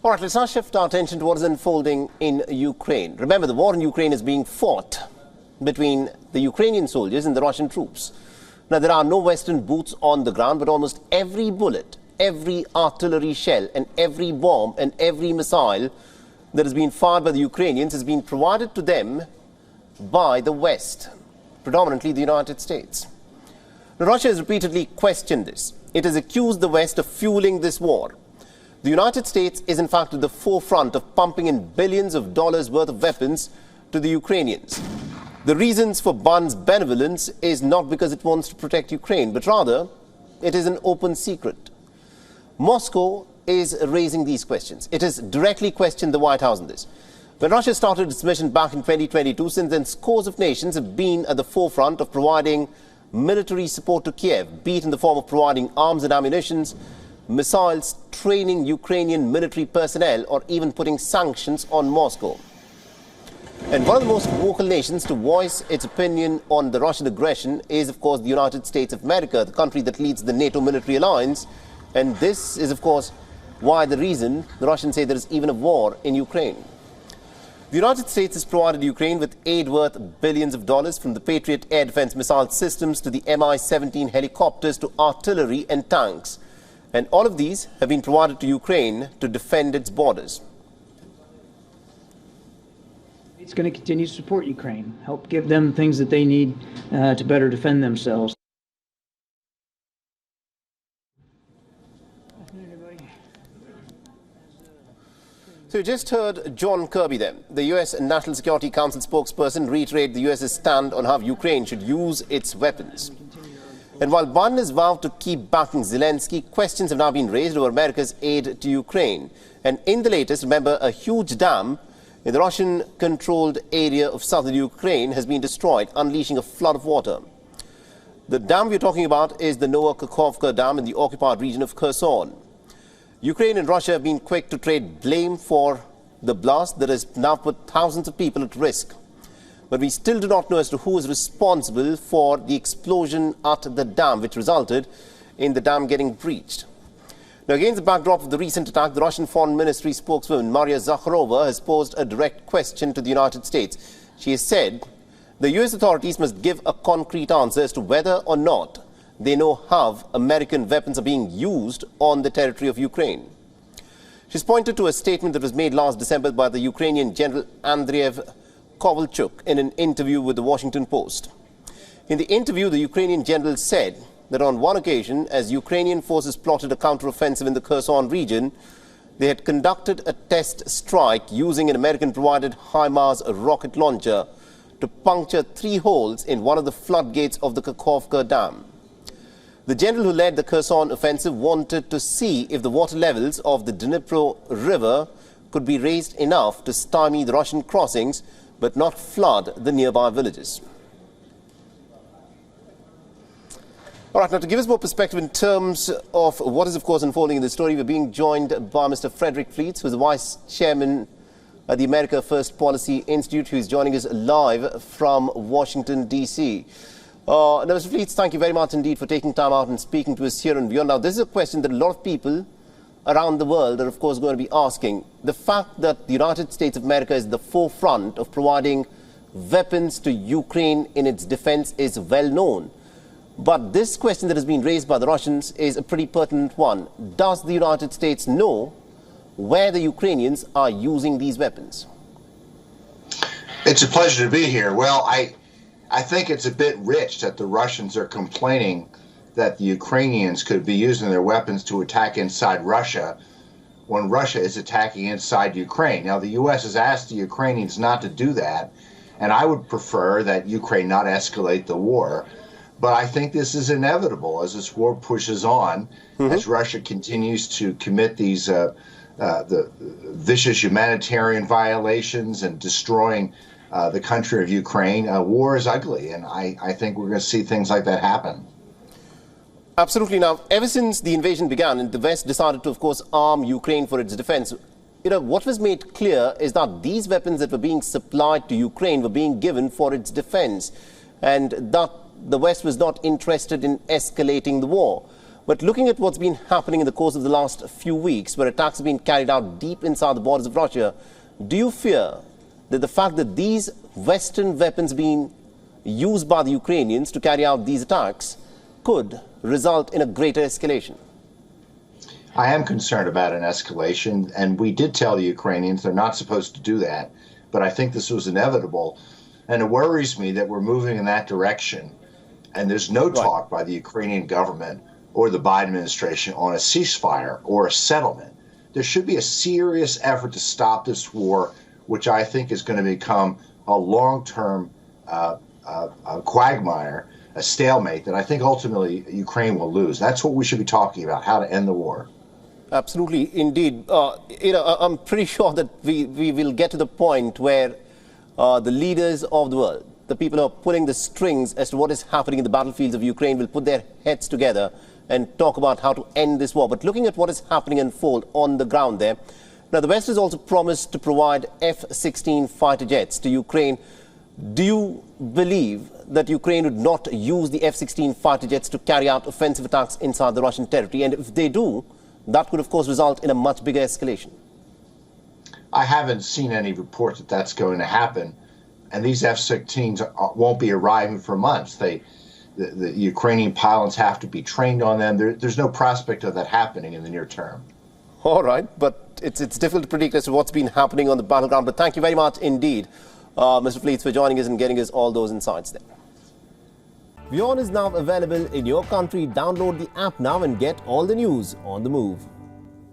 All right, let's now shift our attention to what is unfolding in Ukraine. Remember, the war in Ukraine is being fought between the Ukrainian soldiers and the Russian troops. Now, there are no Western boots on the ground, but almost every bullet, every artillery shell, and every bomb and every missile that has been fired by the Ukrainians has been provided to them by the West, predominantly the United States. Now, Russia has repeatedly questioned this. It has accused the West of fueling this war. The United States is in fact at the forefront of pumping in billions of dollars worth of weapons to the Ukrainians. The reasons for Biden's benevolence is not because it wants to protect Ukraine, but rather it is an open secret. Moscow is raising these questions. It has directly questioned the White House on this. When Russia started its mission back in 2022, since then scores of nations have been at the forefront of providing military support to Kyiv, be it in the form of providing arms and ammunition, missiles, training Ukrainian military personnel, or even putting sanctions on Moscow. And one of the most vocal nations to voice its opinion on the Russian aggression is, of course, the United States of America, the country that leads the NATO military alliance. And this is, of course, why the reason the Russians say there is even a war in Ukraine. The United States has provided Ukraine with aid worth billions of dollars, from the Patriot air defense missile systems to the Mi-17 helicopters to artillery and tanks. And all of these have been provided to Ukraine to defend its borders. It's going to continue to support Ukraine, help give them things that they need to better defend themselves. So you just heard John Kirby then, the U.S. National Security Council spokesperson, reiterate the U.S.'s stand on how Ukraine should use its weapons. And while Biden has vowed to keep backing Zelensky, questions have now been raised over America's aid to Ukraine. And in the latest, remember, a huge dam in the Russian-controlled area of southern Ukraine has been destroyed, unleashing a flood of water. The dam we're talking about is the Kakhovka Dam in the occupied region of Kherson. Ukraine and Russia have been quick to trade blame for the blast that has now put thousands of people at risk. But we still do not know as to who is responsible for the explosion at the dam, which resulted in the dam getting breached. Now, against the backdrop of the recent attack, the Russian Foreign Ministry spokeswoman Maria Zakharova has posed a direct question to the United States. She has said the U.S. authorities must give a concrete answer as to whether or not they know how American weapons are being used on the territory of Ukraine. She's pointed to a statement that was made last December by the Ukrainian General Andriy Kovalchuk in an interview with the Washington Post. In the interview, the Ukrainian general said that on one occasion, as Ukrainian forces plotted a counteroffensive in the Kherson region, they had conducted a test strike using an American-provided HIMARS rocket launcher to puncture 3 holes in one of the floodgates of the Kakhovka Dam. The general who led the Kherson offensive wanted to see if the water levels of the Dnipro River could be raised enough to stymie the Russian crossings, but not flood the nearby villages. All right, now to give us more perspective in terms of what is, of course, unfolding in the story, we're being joined by Mr. Frederick Fleets, who is the Vice Chairman at the America First Policy Institute, who is joining us live from Washington, D.C. Now, Mr. Fleets, thank you very much indeed for taking time out and speaking to us here on WION. Now, this is a question that a lot of people around the world are, of course, going to be asking. The fact that the United States of America is the forefront of providing weapons to Ukraine in its defense is well known. But this question that has been raised by the Russians is a pretty pertinent one. Does the United States know where the Ukrainians are using these weapons? It's a pleasure to be here. Well, I think it's a bit rich that the Russians are complaining that the Ukrainians could be using their weapons to attack inside Russia when Russia is attacking inside Ukraine. Now, the U.S. has asked the Ukrainians not to do that, and I would prefer that Ukraine not escalate the war. But I think this is inevitable as this war pushes on, as Russia continues to commit these the vicious humanitarian violations and destroying the country of Ukraine. War is ugly, and I think we're going to see things like that happen. Absolutely. Now, ever since the invasion began, and the West decided to, of course, arm Ukraine for its defense, what was made clear is that these weapons that were being supplied to Ukraine were being given for its defense, and that the West was not interested in escalating the war. But looking at what's been happening in the course of the last few weeks, where attacks have been carried out deep inside the borders of Russia, do you fear that the fact that these Western weapons being used by the Ukrainians to carry out these attacks could result in a greater escalation? I am concerned about an escalation, and we did tell the Ukrainians they're not supposed to do that, but I think this was inevitable, and it worries me that we're moving in that direction, and there's no talk by the Ukrainian government or the Biden administration on a ceasefire or a settlement. There should be a serious effort to stop this war, which I think is going to become a long-term quagmire, a stalemate that I think ultimately Ukraine will lose. That's what we should be talking about, how to end the war. Absolutely, indeed. I'm pretty sure that we will get to the point where the leaders of the world, the people who are pulling the strings as to what is happening in the battlefields of Ukraine, will put their heads together and talk about how to end this war. But looking at what is happening unfold on the ground there, now the West has also promised to provide F-16 fighter jets to Ukraine. Do you believe that Ukraine would not use the F-16 fighter jets to carry out offensive attacks inside the Russian territory? And if they do, that could, of course, result in a much bigger escalation. I haven't seen any reports that that's going to happen. And these F-16s won't be arriving for months. The Ukrainian pilots have to be trained on them. There's no prospect of that happening in the near term. All right, but it's difficult to predict as to what's been happening on the battleground. But thank you very much indeed, Mr. Fleets, for joining us and getting us all those insights there. WION is now available in your country. Download the app now and get all the news on the move.